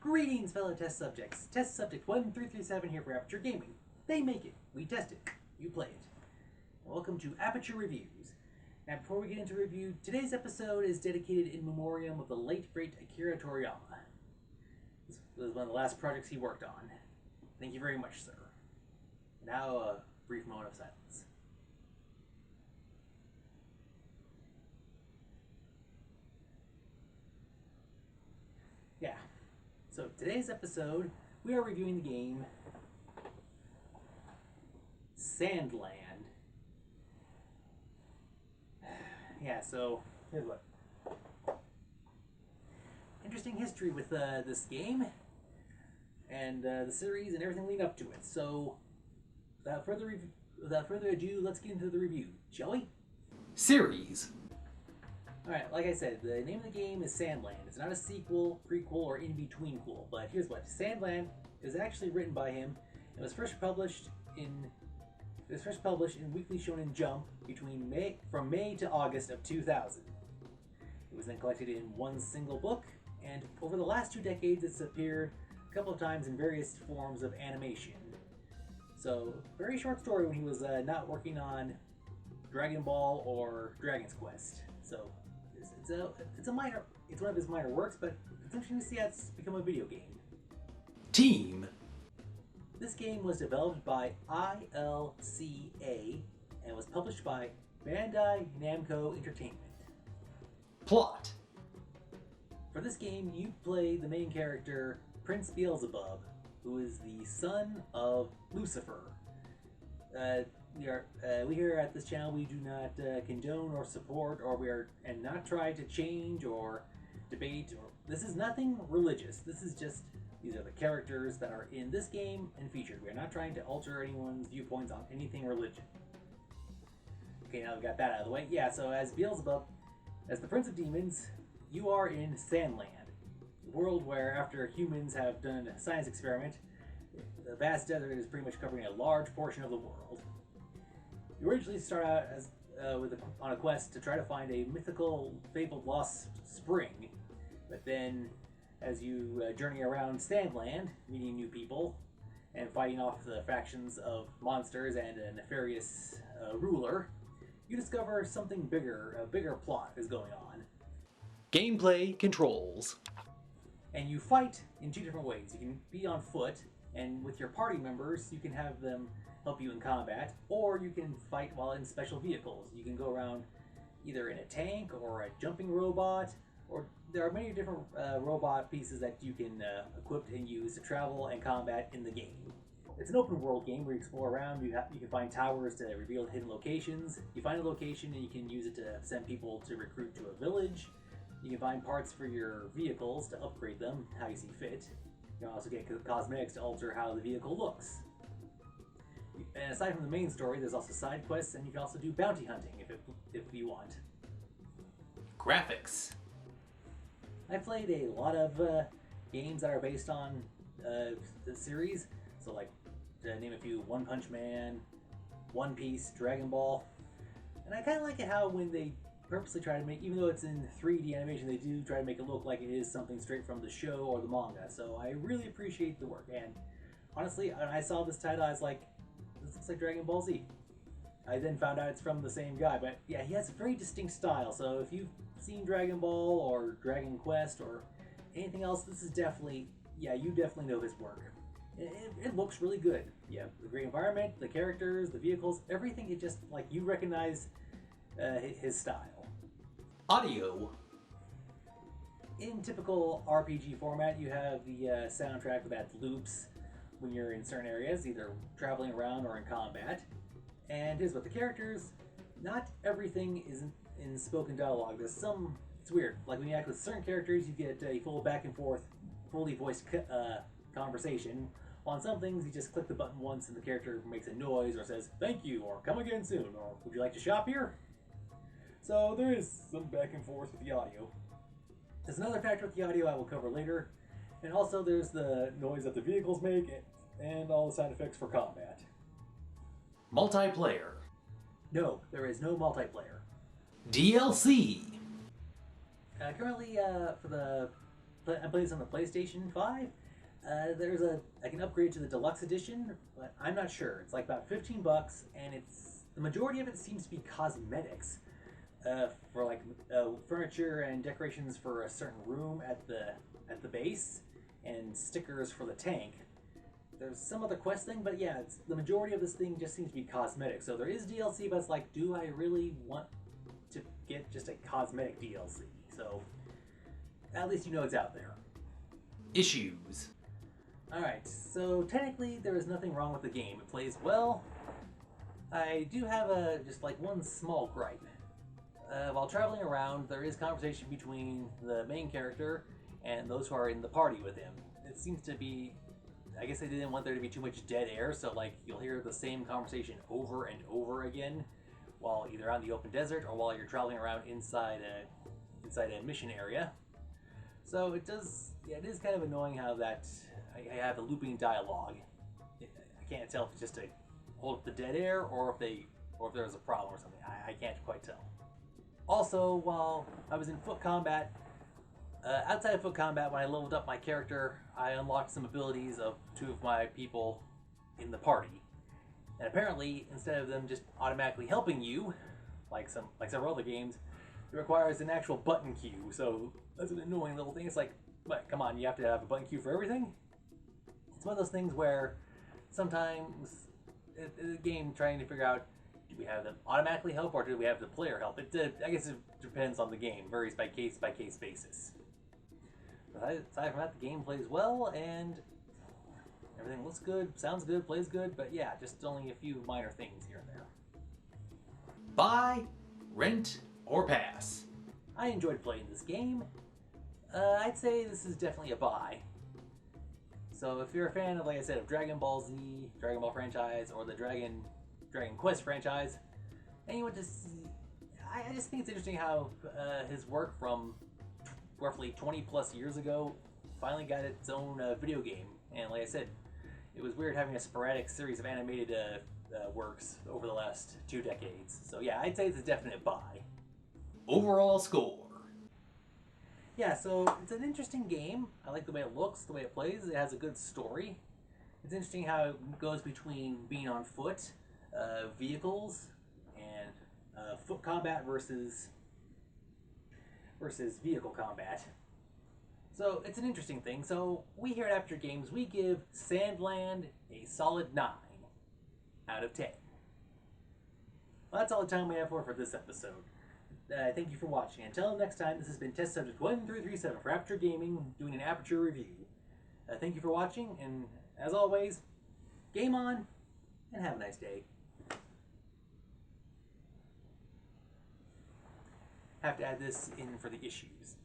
Greetings, fellow test subjects. Test subject 1337 here for Aperture Gaming. They make it. We test it. You play it. Welcome to Aperture Reviews. Now, before we get into review, today's episode is dedicated in memoriam of the late, great Akira Toriyama. This was one of the last projects he worked on. Thank you very much, sir. Now, a brief moment of silence. Yeah. So, today's episode, we are reviewing the game SandLand. Yeah, so, here's what. Interesting history with this game, and the series and everything leading up to it. So, without further ado, let's get into the review, shall we? Series. Alright, like I said, the name of the game is SandLand. It's not a sequel, prequel, or in-between-quel, but here's what. SandLand is actually written by him and was first published in Weekly Shonen Jump from May to August of 2000. It was then collected in one single book, and over the last 2 decades it's appeared a couple of times in various forms of animation. So, very short story when he was not working on Dragonball or Dragon's Quest. So, it's one of his minor works, but it's interesting to see how it's become a video game. Team. This game was developed by ILCA and was published by Bandai Namco Entertainment. Plot. For this game, you play the main character, Prince Beelzebub, who is the son of Lucifer. We here at this channel, we do not condone or support, and not try to change or debate. This is nothing religious. These are the characters that are in this game and featured. We are not trying to alter anyone's viewpoints on anything religion. Okay, now we got that out of the way. Yeah, so as Beelzebub, as the Prince of Demons, you are in SandLand, a world where after humans have done a science experiment, the vast desert is pretty much covering a large portion of the world. You originally start out as on a quest to try to find a mythical, fabled lost spring, but then as you journey around SandLand, meeting new people, and fighting off the factions of monsters and a nefarious ruler, you discover something bigger, a bigger plot is going on. Gameplay controls. And you fight in 2 different ways. You can be on foot, and with your party members, you can have them help you in combat, or you can fight while in special vehicles. You can go around either in a tank or a jumping robot, or there are many different robot pieces that you can equip and use to travel and combat in the game. It's an open world game where you explore around. You can find towers to reveal hidden locations. You find a location and you can use it to send people to recruit to a village. You can find parts for your vehicles to upgrade them how you see fit. You can also get cosmetics to alter how the vehicle looks. And aside from the main story, there's also side quests, and you can also do bounty hunting if you want. Graphics. I played a lot of games that are based on the series, so like, to name a few, One Punch Man, One Piece, Dragonball, and I kind of like it how when they purposely try to make, even though it's in 3D animation, they do try to make it look like it is something straight from the show or the manga, so I really appreciate the work, and honestly, when I saw this title, I was like, this looks like Dragon Ball Z. I then found out it's from the same guy, but yeah, he has a very distinct style, so if you've seen Dragon Ball or Dragon Quest or anything else, this is definitely, yeah, you definitely know his work. It looks really good. Yeah, the great environment, the characters, the vehicles, everything, it just, like, you recognize his style. Audio. In typical RPG format, you have the soundtrack that loops when you're in certain areas, either traveling around or in combat. And here's what the characters, not everything is in spoken dialogue. There's some, it's weird, like when you act with certain characters, you get a full back and forth, fully voiced conversation. On some things, you just click the button once and the character makes a noise or says, thank you, or come again soon, or would you like to shop here? So there is some back and forth with the audio. There's another factor with the audio I will cover later, and also there's the noise that the vehicles make, and all the sound effects for combat. Multiplayer. No, there is no multiplayer. DLC. Currently, for the I'm playing this on the PlayStation 5. I can upgrade to the deluxe edition, but I'm not sure. It's like about $15, and the majority of it seems to be cosmetics, for like furniture and decorations for a certain room at the base, and stickers for the tank. There's some other quest thing, but yeah, the majority of this thing just seems to be cosmetic. So there is DLC, but it's like, do I really want to get just a cosmetic DLC? So at least you know it's out there. Issues. Alright, so technically there is nothing wrong with the game. It plays well. I do have just like one small gripe. While traveling around, there is conversation between the main character and those who are in the party with him. It seems to be, I guess they didn't want there to be too much dead air, so like you'll hear the same conversation over and over again while either on the open desert or while you're traveling around inside a mission area. So it is kind of annoying how that I have a looping dialogue. I can't tell if it's just to hold up the dead air or if there's a problem or something. I can't quite tell. Also, while I was in foot combat, outside of foot combat, when I leveled up my character, I unlocked some abilities of two of my people in the party. And apparently, instead of them just automatically helping you, like several other games, it requires an actual button queue. So that's an annoying little thing. It's like, but come on, you have to have a button queue for everything? It's one of those things where sometimes the game trying to figure out, do we have them automatically help or do we have the player help? I guess it depends on the game, varies by case basis. But aside from that, the game plays well and everything looks good, sounds good, plays good, but yeah, just only a few minor things here and there. Buy, rent, or pass. I enjoyed playing this game. I'd say this is definitely a buy. So if you're a fan of, like I said, of Dragon Ball Z, Dragon Ball franchise, or the Dragon Quest franchise, and you want to see, I just think it's interesting how his work from roughly 20 plus years ago finally got its own video game. And like I said, it was weird having a sporadic series of animated works over the last 2 decades. So yeah, I'd say it's a definite buy. Overall score. Yeah, so it's an interesting game. I like the way it looks, the way it plays. It has a good story. It's interesting how it goes between being on foot, vehicles, and foot combat versus vehicle combat. So it's an interesting thing. So we here at Aperture Games, we give SandLand a solid 9 out of 10. Well, that's all the time we have for this episode. Thank you for watching. Until next time, this has been Test Subject 1337 for Aperture Gaming, doing an Aperture review. Thank you for watching, and as always, game on, and have a nice day. Have to add this in for the issues.